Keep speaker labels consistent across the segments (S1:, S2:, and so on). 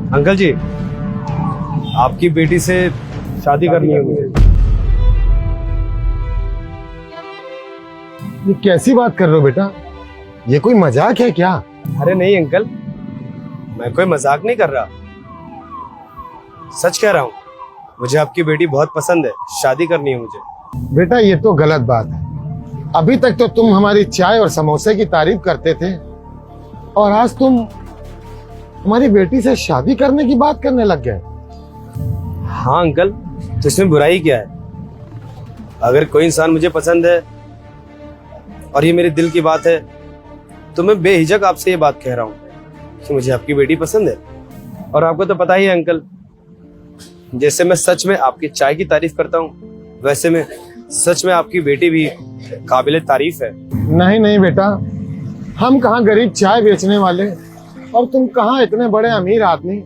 S1: Uncle जी, आपकी बेटी से शादी करनी है मुझे।
S2: ये कैसी बात कर रहे हो बेटा? ये कोई मजाक है क्या?
S1: अरे नहीं अंकल, मैं कोई मजाक नहीं कर रहा, सच कह रहा हूँ। मुझे आपकी बेटी बहुत पसंद है, शादी करनी है मुझे।
S2: बेटा ये तो गलत बात है। अभी तक तो तुम हमारी चाय और समोसे की तारीफ करते थे और आज तुम हमारी बेटी से शादी करने की बात करने लग गए।
S1: हाँ अंकल, तो इसमें बुराई क्या है? अगर कोई इंसान मुझे पसंद है और ये मेरे दिल की बात है तो मैं बेहिचक आपसे ये बात कह रहा हूँ कि मुझे आपकी बेटी पसंद है। और आपको तो पता ही है अंकल, जैसे मैं सच में आपकी चाय की तारीफ करता हूँ, वैसे में सच में आपकी बेटी भी काबिले तारीफ है।
S2: नहीं नहीं बेटा, हम कहाँ गरीब चाय बेचने वाले और तुम कहाँ इतने बड़े अमीर आदमी।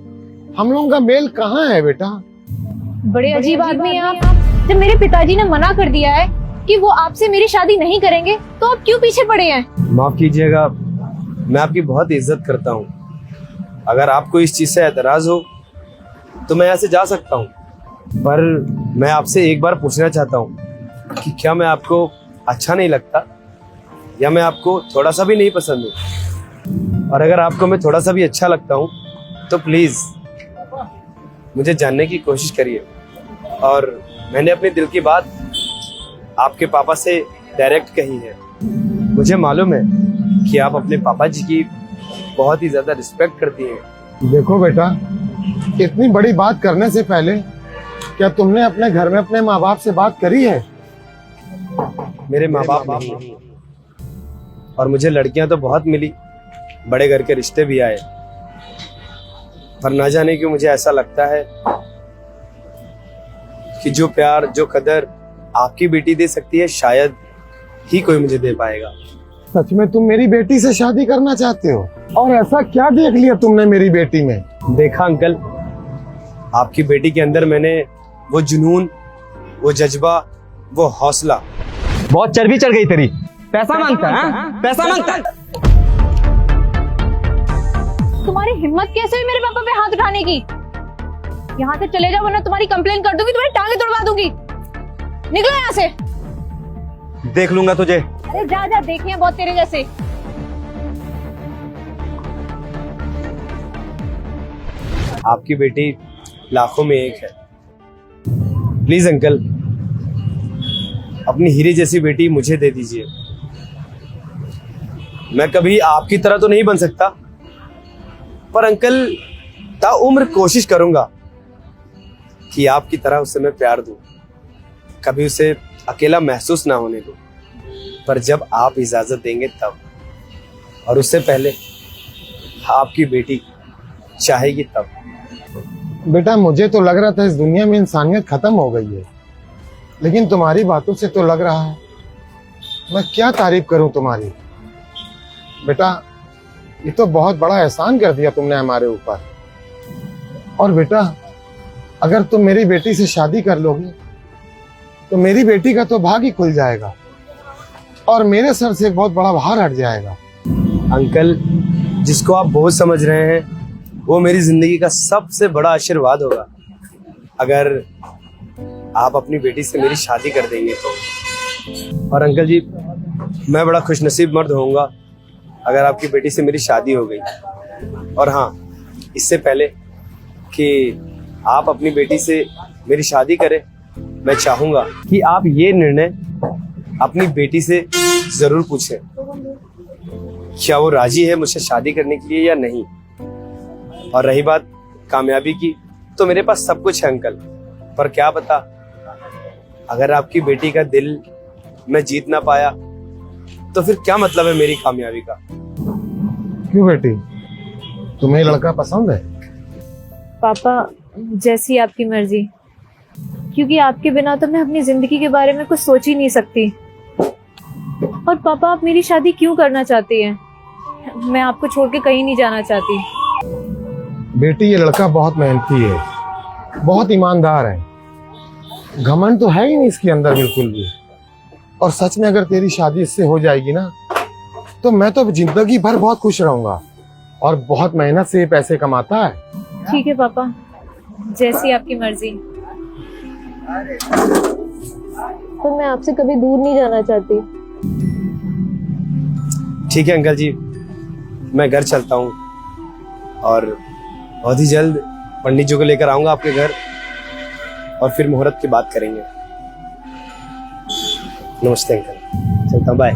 S2: हम लोगों का मेल कहाँ है बेटा?
S3: बड़े अजीब आदमी हैं आप। जब मेरे पिताजी ने मना कर दिया है कि वो आपसे मेरी शादी नहीं करेंगे तो आप क्यों पीछे पड़े हैं?
S1: माफ कीजिएगा, मैं आपकी बहुत इज्जत करता हूँ। अगर आपको इस चीज से एतराज हो तो मैं यहाँ से जा सकता हूँ, पर मैं आपसे एक बार पूछना चाहता हूँ कि क्या मैं आपको अच्छा नहीं लगता या मैं आपको थोड़ा सा भी नहीं पसंद हूँ? और अगर आपको मैं थोड़ा सा भी अच्छा लगता हूँ तो प्लीज मुझे जानने की कोशिश करिए। और मैंने अपने दिल की बात आपके पापा से डायरेक्ट कही है। मुझे मालूम है कि आप अपने पापा जी की बहुत ही ज्यादा रिस्पेक्ट करती हैं।
S2: देखो बेटा, इतनी बड़ी बात करने से पहले क्या तुमने अपने घर में अपने माँ बाप से बात करी है?
S1: मेरे माँ बाप नहीं, और मुझे लड़कियां तो बहुत मिली, बड़े घर के रिश्ते भी आए, पर ना जाने क्यों मुझे ऐसा लगता है कि जो प्यार, जो कदर आपकी बेटी दे सकती है शायद ही कोई मुझे दे पाएगा।
S2: सच में तुम मेरी बेटी से शादी करना चाहते हो? और ऐसा क्या देख लिया तुमने मेरी बेटी में?
S1: देखा अंकल, आपकी बेटी के अंदर मैंने वो जुनून, वो जज्बा, वो हौसला।
S4: बहुत चर्बी चढ़ गई तेरी। पैसा मांगता है? पैसा मांगता है?
S3: तुम्हारी हिम्मत कैसे हुई मेरे पापा पे हाथ उठाने की? यहाँ से चले जाओ वरना तुम्हारी कंप्लेन कर दूंगी, तुम्हारी टांगे तोड़वा दूंगी। निकलो यहाँ से।
S4: देख लूंगा तुझे।
S3: अरे जा जा, देखे हैं बहुत तेरे जैसे।
S1: आपकी बेटी लाखों में एक है। प्लीज अंकल, अपनी हीरे जैसी बेटी मुझे दे दीजिए। मैं कभी आपकी तरह तो नहीं बन सकता, पर अंकल ताउम्र कोशिश करूंगा कि आपकी तरह उसे मैं प्यार दूं, कभी उसे अकेला महसूस ना होने दूं। पर जब आप इजाजत देंगे तब, और उससे पहले आपकी बेटी चाहेगी तब।
S2: बेटा मुझे तो लग रहा था इस दुनिया में इंसानियत खत्म हो गई है, लेकिन तुम्हारी बातों से तो लग रहा है। मैं क्या तारीफ करूं तुम्हारी। बेटा ये तो बहुत बड़ा एहसान कर दिया तुमने हमारे ऊपर। और बेटा अगर तुम मेरी बेटी से शादी कर लोगे तो मेरी बेटी का तो भाग ही खुल जाएगा और मेरे सर से एक बहुत बड़ा भार हट जाएगा।
S1: अंकल, जिसको आप बोझ समझ रहे हैं वो मेरी जिंदगी का सबसे बड़ा आशीर्वाद होगा अगर आप अपनी बेटी से मेरी शादी कर देंगे तो। और अंकल जी, मैं बड़ा खुशनसीब मर्द होऊंगा अगर आपकी बेटी से मेरी शादी हो गई। और हाँ, इससे पहले कि आप अपनी बेटी से मेरी शादी करें, मैं चाहूंगा कि आप ये निर्णय अपनी बेटी से जरूर पूछें, क्या वो राजी है मुझसे शादी करने के लिए या नहीं। और रही बात कामयाबी की, तो मेरे पास सब कुछ है अंकल, पर क्या पता अगर आपकी बेटी का दिल मैं जीत ना पाया तो फिर क्या मतलब है मेरी कामयाबी का।
S2: क्यों बेटी, तुम्हें लड़का पसंद है?
S3: पापा जैसी आपकी मर्जी, क्योंकि आपके बिना तो मैं अपनी जिंदगी के बारे में कुछ सोच ही नहीं सकती। और पापा आप मेरी शादी क्यों करना चाहती हैं? मैं आपको छोड़ के कहीं नहीं जाना चाहती।
S2: बेटी ये लड़का बहुत मेहनती है, बहुत ईमानदार है, घमंड तो है ही नहीं इसके अंदर बिल्कुल भी। और सच में अगर तेरी शादी इससे हो जाएगी ना तो मैं तो जिंदगी भर बहुत खुश रहूंगा। और बहुत मेहनत से ये पैसे कमाता है।
S3: ठीक है पापा, जैसी आपकी मर्जी। पर मैं आपसे कभी दूर नहीं जाना चाहती।
S1: ठीक है अंकल जी, मैं घर चलता हूँ और बहुत ही जल्द पंडित जी को लेकर आऊंगा आपके घर और फिर मुहूर्त की बात करेंगे। नमस्ते अंकल, चलता हूँ, बाय।